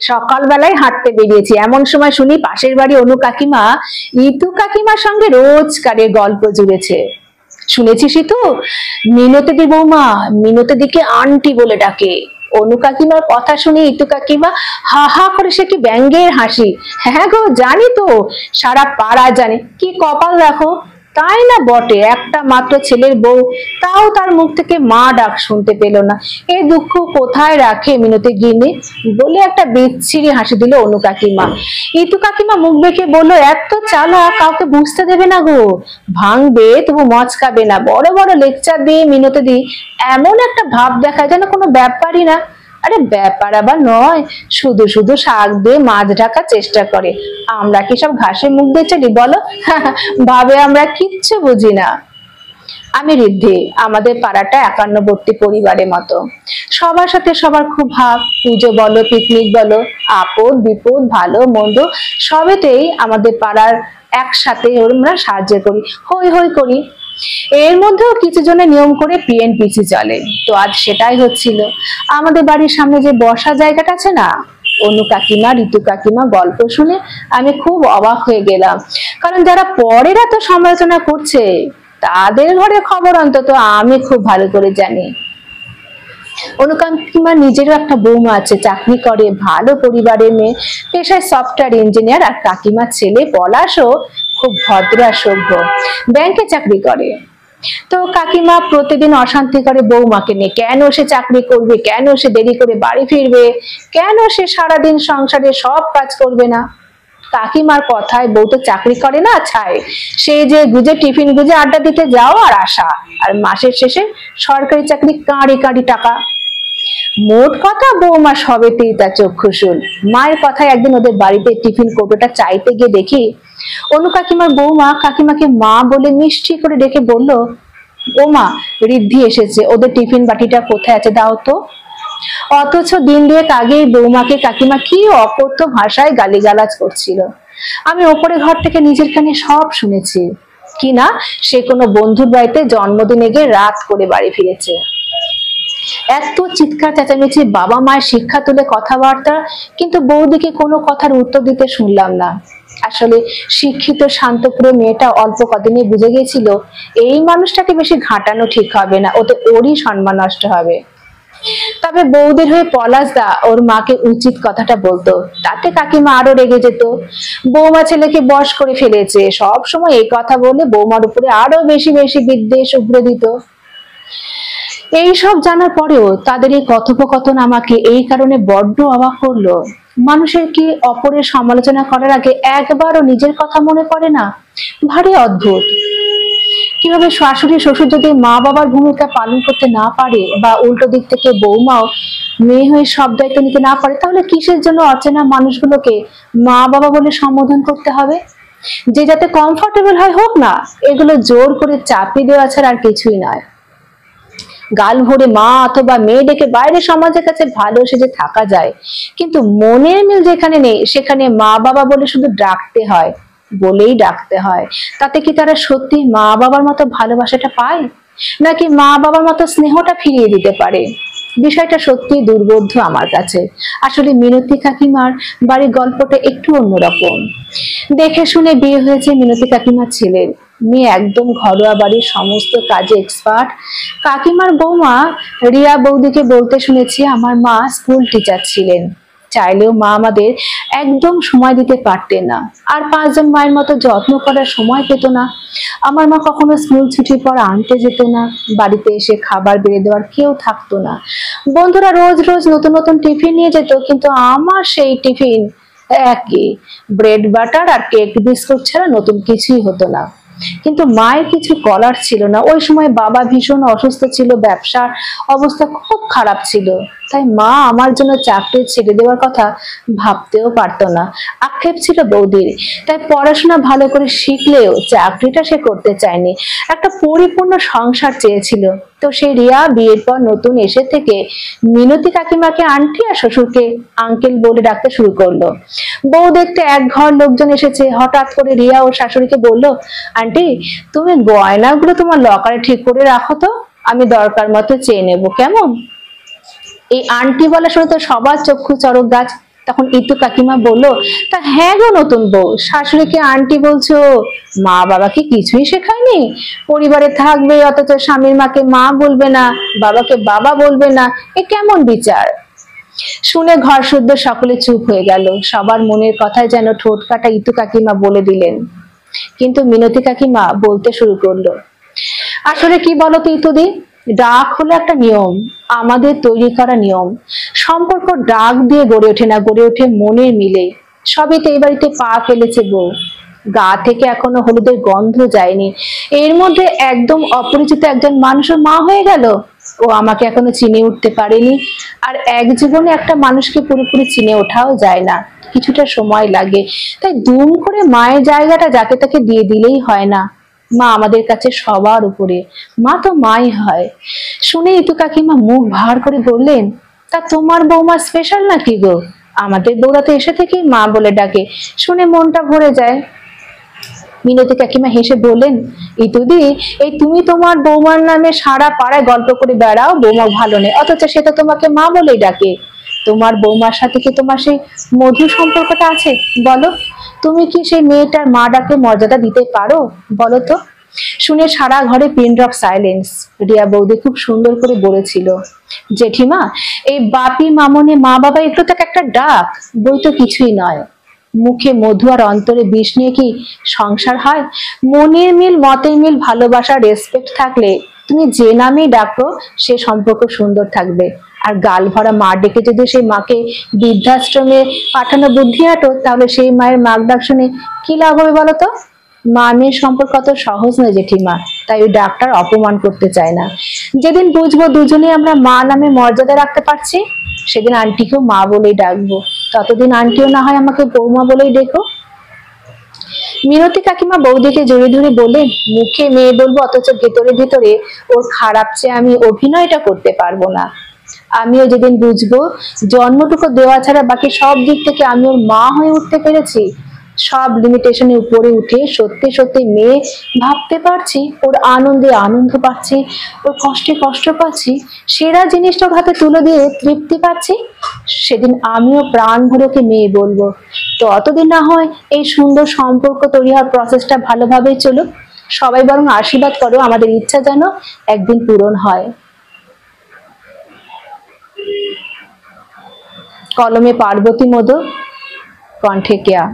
সকালবেলায় হাঁটতে বেরিয়েছি, এমন সময় শুনি পাশের বাড়ি অনু কাকিমা ইতু কাকিমার সঙ্গে রোজকারের গল্প জুড়েছে। শুনেছিস ইতু, মিনতি বৌমা মিনতি দিকে আন্টি বলে ডাকে। অনু কাকিমার কথা শুনে ইতু কাকিমা হা হা করে সে কি ব্যঙ্গের হাসি। হ্যাঁ গো জানি তো, সারা পাড়া জানে। কি কপাল দেখো, তাই না বটে, একটা মাত্র ছেলের বউ, তাও তার মুখ থেকে মা ডাক শুনতে পেল না। এই দুঃখ কোথায় রাখে মিনতি গিন্নি, বলে একটা বিচ্ছিরি হাসি দিল অনু কাকিমা। ইতু কাকিমা মুখ বেঁকে বললো, এত চালা, কাউকে বুঝতে দেবে না গো, ভাঙবে তবু মচকাবে না। বড় বড় লেকচার দিয়ে মিনতি দি এমন একটা ভাব দেখায় যেন কোনো ব্যাপারই না। আরে ব্যাপার আবার নয়, শুধু শুধু শাক দিয়ে মাছ ঢাকার চেষ্টা করে। আমরা কি সব ঘাসে মুখ দিয়ে চলি বলো? ভাবে আমরা কিচ্ছু বুঝি না। আমি ঋদ্ধি, আমাদের পাড়াটা একান্নবর্তী পরিবারের মতো, সবার সাথে সবার খুব ভাব। পুজো বলো, পিকনিক বলো, আপদ বিপদ ভালো মন্দ সবেতেই আমাদের পাড়ার একসাথে আমরা সাহায্য করি, হই হই করি। এর মধ্যেও কিছু জনের নিয়ম করে পিএনপিসি চলে, তো আজ সেটাই হচ্ছিল। আমাদের বাড়ির সামনে যে বসার জায়গাটা আছে না, অনু কাকিমা ঋতু কাকিমা গল্প শুনে আমি খুব অবাক হয়ে গেলাম। কারণ যারা পরের এত সমালোচনা করছে তাদের ঘরের খবর অন্তত আমি খুব ভালো করে জানি। অনু কাকিমার নিজেরও একটা বৌমা আছে, চাকরি করে, ভালো পরিবারের মেয়ে, পেশায় সফটওয়্যার ইঞ্জিনিয়ার। আর কাকিমার ছেলে পলাশও খুব ভদ্র আর সভ্য, ব্যাংকে চাকরি করে। তো কাকিমা প্রতিদিন অশান্তি করে বৌমাকে নিয়ে, কেন সে চাকরি করবে, কেন সে দেরি করে বাড়ি ফিরবে, কেন সে সারাদিন সংসারে সব কাজ করবে না। কাকিমার কথায় বউ তো চাকরি করে না ছায়, সে যে গুজে টিফিন গুজে আড্ডা দিতে যাও আর আসা, আর মাসের শেষে সরকারি চাকরি কাঁড়ি কাঁড়ি টাকা। মোট কথা বৌমা সবেতেই তার চক্ষুশূল। মায়ের কথায় একদিন ওদের বাড়িতে টিফিন কৌটোটা চাইতে গিয়ে দেখি অনু কাকিমার বৌমা কাকিমাকে মা বলে মিষ্টি করে ডেকে বলল, ও মা, ঋদ্ধি এসেছে, ওদের টিফিন বাটিটা কোথায় আছে দাও তো। অথচ দিন দুয়েক আগেই বৌমাকে কাকিমা কি অকথ্য ভাষায় গালিগালাজ করছিল। আমি ওপরে ঘর থেকে নিজের কানে সব শুনেছি। কিনা সে কোনো বন্ধুর বাড়িতে জন্মদিনে গিয়ে রাত করে বাড়ি ফিরেছে। এত চিৎকার চেঁচামেচি, বাবা মায়ের শিক্ষা তুলে কথাবার্তা, কিন্তু বৌদিকে কোনো কথার উত্তর দিতে শুনলাম না। আসলে শিক্ষিত শান্তপুরে মেয়েটা অল্প কদিনে বুঝে গেছিল এই মানুষটাকে বেশি ঘাটানো ঠিক হবে না, ওতে ওরই সম্মান নষ্ট হবে। তবে বৌদির হয়ে পলাশ দা ওর মাকে উচিত কথাটা বলতো, তাতে কাকিমা আরো রেগে যেত। বৌমা ছেলেকে বশ করে ফেলেছে, সব সময় এই কথা বলে বৌমার উপরে আরো বেশি বেশি বিদ্বেষ উগরে দিত। এই সব জানার পরেও তাদের এই কথোপকথন আমাকে এই কারণে বড্ড অবাক করলো। মানুষের কি অপরের সমালোচনা করার আগে একবারও নিজের কথা মনে পড়ে না? ভারী অদ্ভুত। কিভাবে শাশুড়ি শ্বশুর যদি মা বাবার ভূমিকা পালন করতে না পারে, বা উল্টো দিক থেকে বৌমাও মেয়ে হয়ে সব দায়িত্ব নিতে না পারে, তাহলে কিসের জন্য অচেনা মানুষগুলোকে মা বাবা বলে সম্বোধন করতে হবে? যে যাতে কমফোর্টেবল হয় হোক না, এগুলো জোর করে চাপিয়ে দেওয়া ছাড়া আর কিছুই নয়। গাল ভরে মা অথবা মেয়ে ডেকে বাইরে সমাজের কাছে ভালো সেজে থাকা যায়, কিন্তু মনের মিল যেখানে নেই সেখানে মা বাবা বলে শুধু ডাকতে হয়, বলেই ডাকতে হয়। তাতে কি তারা সত্যি মা বাবার মতো ভালোবাসাটা পায়, নাকি মা বাবার মতো স্নেহটা ফিরিয়ে দিতে পারে? বিষয়টা সত্যি দুর্বোধ্য আমার কাছে। আসলে মিনতি কাকিমার বাড়ির গল্পটা একটু অন্যরকম। দেখে শুনে বিয়ে হয়েছে মিনতি কাকিমার ছেলের। মেয়ে একদম ঘরোয়া, বাড়ির সমস্ত কাজে এক্সপার্ট। কাকিমার বৌমা রিয়া বৌদিকে বলতে শুনেছি, আমার মা স্কুল টিচার ছিলেন, চাইলেও মা আমাদের একদম সময় দিতে পারতেন না, আর 5 জন মায়ের মতো যত্ন করার সময় পেত না। আমার মা কখনো স্কুল ছুটির পর আনতে যেত না, বাড়িতে এসে খাবার বেড়ে দেওয়ার কেউ থাকতো না। বন্ধুরা রোজ রোজ নতুন নতুন টিফিন নিয়ে যেত, কিন্তু আমার সেই টিফিন একই, ব্রেড বাটার আর কেক বিস্কুট ছাড়া নতুন কিছুই হতো না। কিন্তু মায়ের কিছু করার ছিল না। ওই সময় বাবা ভীষণ অসুস্থ ছিল, ব্যবসার অবস্থা খুব খারাপ ছিল, তাই মা আমার জন্য চাকরি ছেড়ে দেওয়ার কথা ভাবতেও পারতো না। আক্ষেপ ছিল বৌদির, তাই পড়াশোনা ভালো করে শিখলেও চাকরিটা সে করতে চায়নি, একটা পরিপূর্ণ সংসার চেয়েছিল। তো সেই রিয়া বিয়ের পর নতুন এসে থেকে মিনতি কাকিমাকে আন্টি আর শ্বশুরকে আঙ্কেল বলে ডাকতে শুরু করলো। বউ দেখতে এক ঘর লোকজন এসেছে, হঠাৎ করে রিয়া ও শাশুড়িকে বলল, আন্টি তুমি গয়নাগুলো তোমার লকারে ঠিক করে রাখো তো, আমি দরকার মতো চেয়ে নেবো, কেমন? এই আন্টি বলা শুনে তো সবার চক্ষু চড়ক গাছ। তখন ইতু কাকিমা বলল, তা হ্যাঁ গো নতুন বউ, শাশুড়িকে আন্টি বলছো, মা বাবাকে কিছুই শেখায়নি? পরিবারে থাকবে অথচ স্বামীর মাকে মা বলবে না, বাবাকে বাবা বলবে না, এ কেমন বিচার? শুনে ঘর শুদ্ধ সকলে চুপ হয়ে গেল। সবার মনের কথায় যেন ঠোঁট কাটা ইতু কাকিমা বলে দিলেন। কিন্তু মিনতি কাকিমা বলতে শুরু করলো, আসলে কি বলতো ইতুদি, ডাক হলো একটা নিয়ম, আমাদের তৈরি করা নিয়ম। সম্পর্ক ডাক দিয়ে গড়ে ওঠে না, গড়ে ওঠে মনের মিলে। সবই তো এই বাড়িতে পা ফেলেছে বউ, গা থেকে এখনো হলুদের গন্ধ যায়নি, এর মধ্যে একদম অপরিচিত একজন মানুষের মা হয়ে গেল। ও আমাকে এখনো চিনে উঠতে পারেনি। আর এক জীবনে একটা মানুষকে পুরোপুরি চিনে ওঠাও যায় না, কিছুটা সময় লাগে। তাই দুম করে মায়ের জায়গাটা যাকে তাকে দিয়ে দিলেই হয় না। মা আমাদের কাছে সবার উপরে, মা তো মাই হয়। শুনে ইতু কাকিমা মুখ ভার করে বললেন, তা তোমার বৌমা স্পেশাল নাকি গো? আমাদের বৌরা তো এসে থেকেই মা বলে ডাকে, শুনে মনটা ভরে যায়। মিনতি কাকিমা হেসে বললেন, ইতুদি, এই তুমি তোমার বৌমার নামে সারা পাড়ায় গল্প করে বেড়াও বৌমা ভালো নেই, অথচ সে তো তোমাকে মা বলেই ডাকে। তোমার বৌমার সাথে কি তোমার সেই মধুর সম্পর্কটা আছে? বলো, তুমি কি সেই মেয়েটার মা ডাকে মর্যাদা দিতে পারো? বলো তো। শুনে সারা ঘরে পিন ড্রপ সাইলেন্স। রিয়া বৌদি খুব সুন্দর করে বলেছিল, জেঠিমা, এই বাপি মামনে মা বাবা একটু তাকে একটা ডাক, বই তো কিছুই নয়। মুখে মধু আর অন্তরে বিষ নিয়ে কি সংসার হয়? মনের মিল, মতের মিল, ভালোবাসা, রেসপেক্ট থাকলে তুমি যে নামেই ডাকো সে সম্পর্ক সুন্দর থাকবে। আর গাল ভরা মা ডেকে যদি সেই মাকে বৃদ্ধাশ্রমে পাঠানো বুদ্ধি হাঁটো, তাহলে সেই মায়ের মাগ ডাক শুনে কি লাভ হবে বলো তো? মা মেয়ের সম্পর্ক অত সহজ নয় জেঠিমা, তাই ওই ডাক্তার অপমান করতে চায় না। যেদিন বুঝবো দুজনে আমরা মা নামে মর্যাদা রাখতে পারছি, সেদিন আন্টিকেও মা বলেই ডাকবো। ততদিন আন্টিও না হয় আমাকে বৌমা বলেই ডেকো। মিনতি কাকিমা বৌদিকে জড়িয়ে ধরে বললেন, মুখে মেয়ে বলবো অথচ ভেতরে ভেতরে ওর খারাপ চেয়ে আমি অভিনয়টা করতে পারবো না। আমিও যেদিন বুঝবো জন্মটুকু দেওয়া ছাড়া বাকি সব দিক থেকে আমি ওর মা হয়ে উঠতে পেরেছি, সব লিমিটেশনের উপরে উঠে সত্যি সত্যি মেয়ে ভাবতে পারছি, ওর আনন্দে আনন্দ পাচ্ছি, ওর কষ্টে কষ্ট পাচ্ছি, সেরা জিনিসটা ওর হাতে তুলে দিয়ে তৃপ্তি পাচ্ছি, সেদিন আমিও প্রাণ ভরে ওকে মেয়ে বলবো। তো অতদিন না হয় এই সুন্দর সম্পর্ক তৈরি হওয়ার প্রসেসটা ভালোভাবেই চলুক। সবাই বরং আশীর্বাদ করো, আমাদের ইচ্ছা যেন একদিন পূরণ হয়। কলমে পার্বতী মোদক, কণ্ঠে কেয়া।